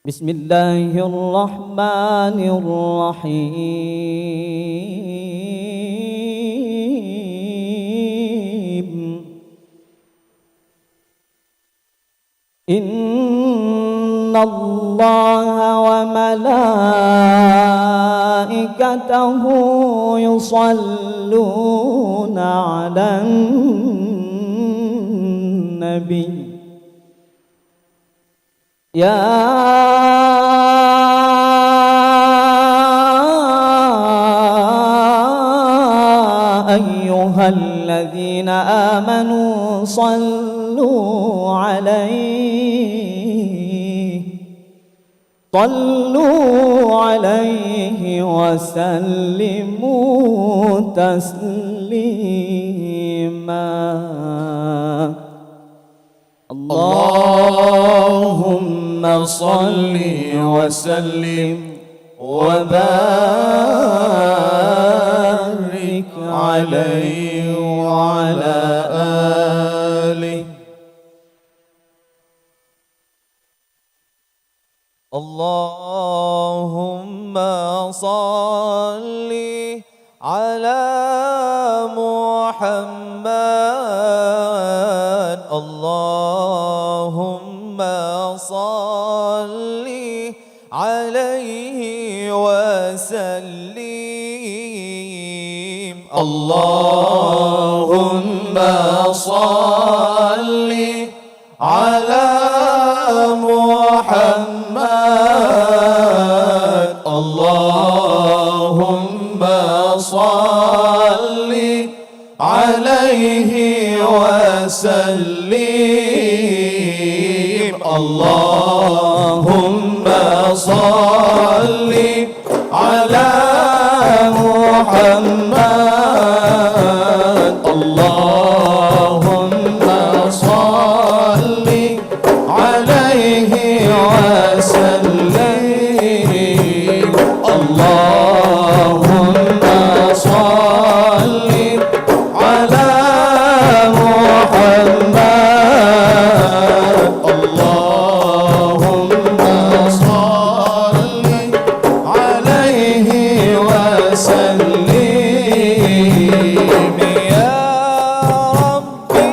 بسم الله الرحمن الرحيم. إن الله وملائكته يصلون على النبي يا أيها الذين آمنوا صلوا عليه وسلموا تسليما. اللهم صل وسلم وبارك عليه وعلى آله. اللهم صل على محمد. اللهم صل عليه وسلم. اللهم صل على محمد. اللهم صل عليه وسلم. اللهم صل على محمد. اللهم صل عليه وسلم. اللهم صل على محمد. اللهم صل عليه وسلم. يا ربي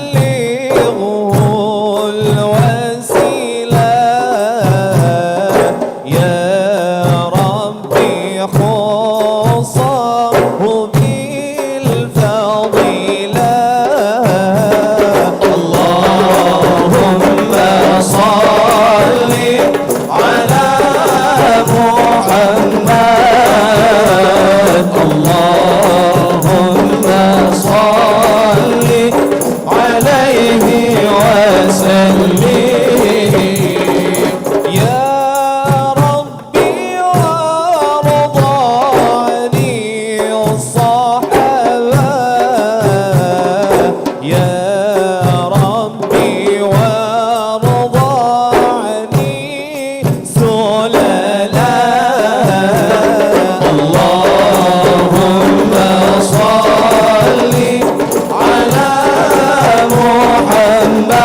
بلغه الوسيلة، يا ربي خصه بالفضيلة. اللهم صل على محمد. اللهم صل عليه وسلم. يا ربي وارض عن الصحابة، يا ربي وارض عن السللاء. اللهم صل على محمد.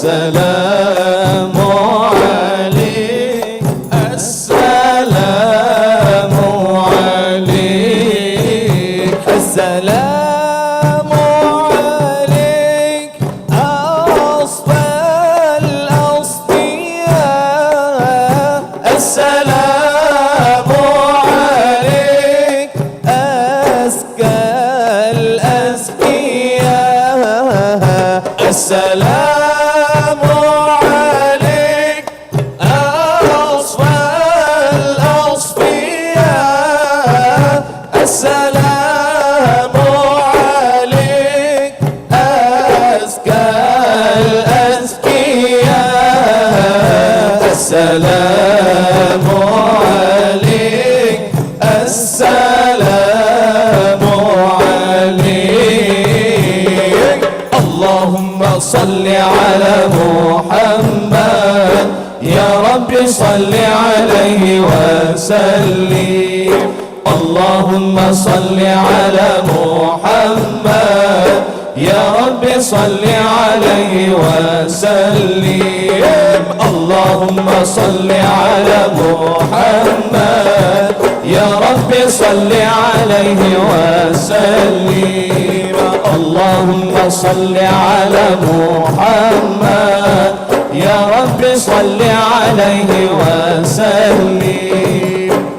السلام عليك السلام عليك السلام عليك أصفى الأصفياء السلام عليك أزكى الأزكياء السلام عليك أصفى الأصفياء السلام عليك أزكى الأزكياء السلام عليك السلام عليك اللهم صل على محمد يا رب صل عليه وسلم اللهم صل على محمد يا رب صل عليه وسلم اللهم صل على محمد يا رب صل عليه وسلم اللهم صل على محمد يا رب صل عليه وسلم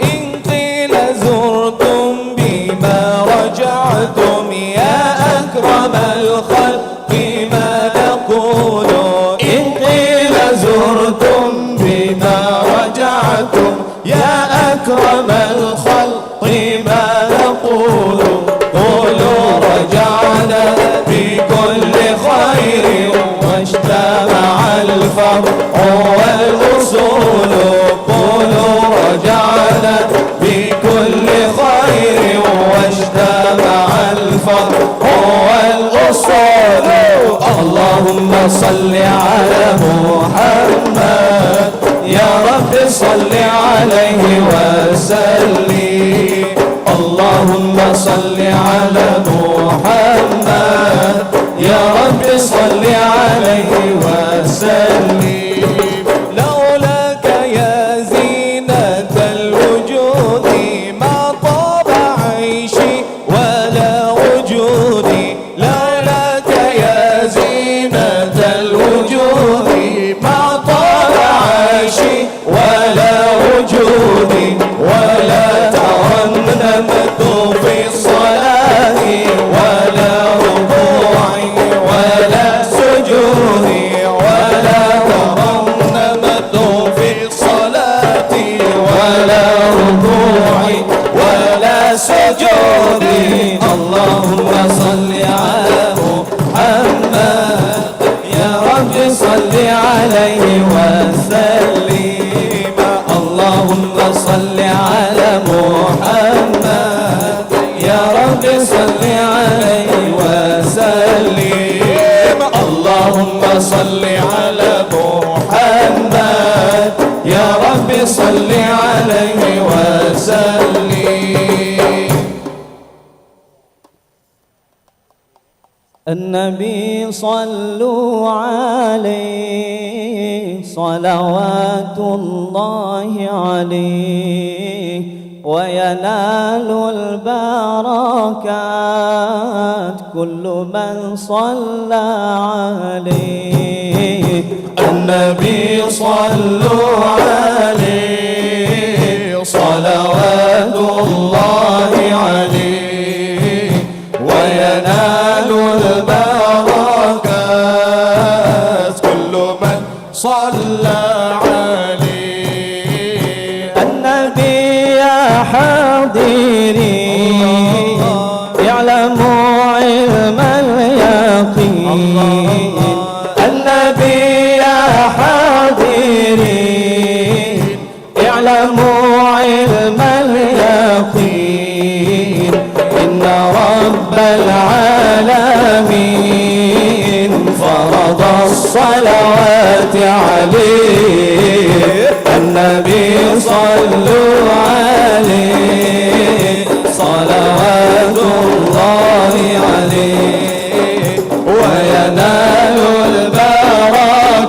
إن قيل زرتم بما رجعتم يا أكرم الخلق ما نقول إن قيل زرتم بما رجعتم يا أكرم الخلق ما نقول قولوا رجعنا بكل خير واجتمع الفرع والأصول قولوا رجعنا بكل خير واجتمع الفرع والأصول اللهم صل على محمد يا رب صل عليه وسلم اللهم صل على محمد يا رب صل عليه وسلم لولاك يا زينة الوجود ما طاب عيشي ولا وجودي لولاك يا زينة الوجود ما طاب عيشي ولا وجودي ولا ترنمت في الصلاة ولا ركوعي ولا سجودي ولا ترنمت في الصلاة ولا ركوعي ولا سجودي اللهم صل على محمد يا رب صل عليه وسلم اللهم صل على محمد يا رب صل عليه وسلم اللهم صل على محمد يا رب صل عليه وسلم النبي صلوا عليه صلوات الله عليه وينال البركات كل من صلى عليه النبي صلوا عليه صلوات الله عليه وينال البركات كل من صلى عليه النبي يا حاضرين يعلموا علم اليقين النبي يا حاضرين يعلموا علم اليقين إن رب العالمين فرض الصلوات عليه النبي صلوا عليه صلوات الله عليه وينال البركات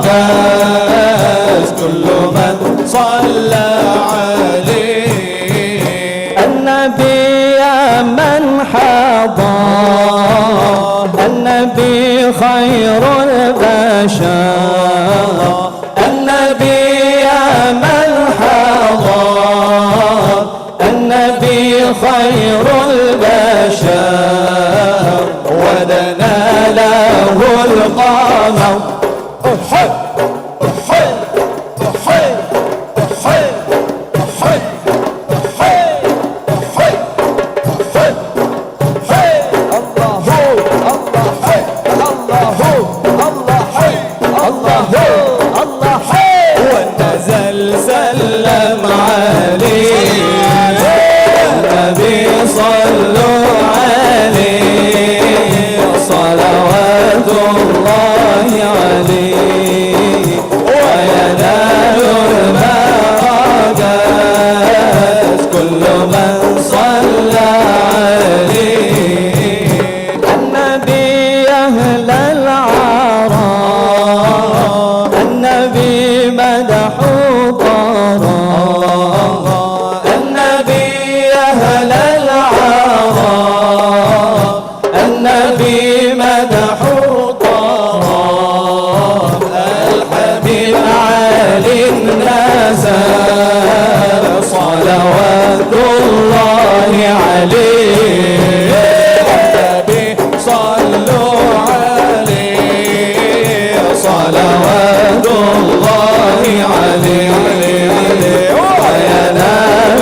خير البشر النبي يا من حضر النبي خير البشر ودنا له القمر سلم عليه النبي صلوا عليه صلوات الله عليه وينال البركات كل من صلى عليه النبي أهل العراء النبي مدحوه النبي مدحو طراب الحبيب علي النزل صلوات الله عليه النبي صلوا عليه صلوات الله عليه وينال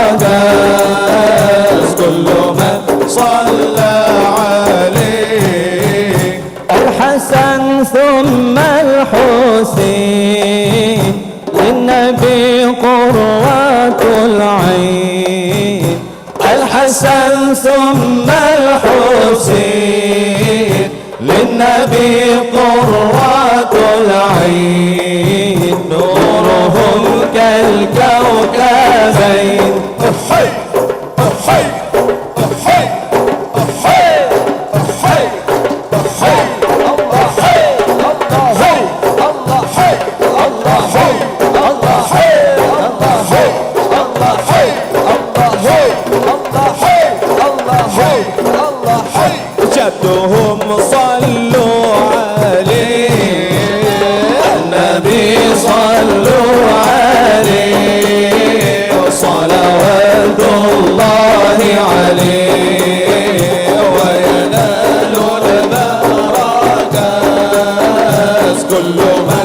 البركات كل من صلى عليه الحسن ثم الحسين للنبي قرة العين الحسن ثم الحسين للنبي قرة العين نورهم كالكوكبين جدهم صلوا عليه النبي صلوا عليه صلوات الله عليه وينال البركات كل من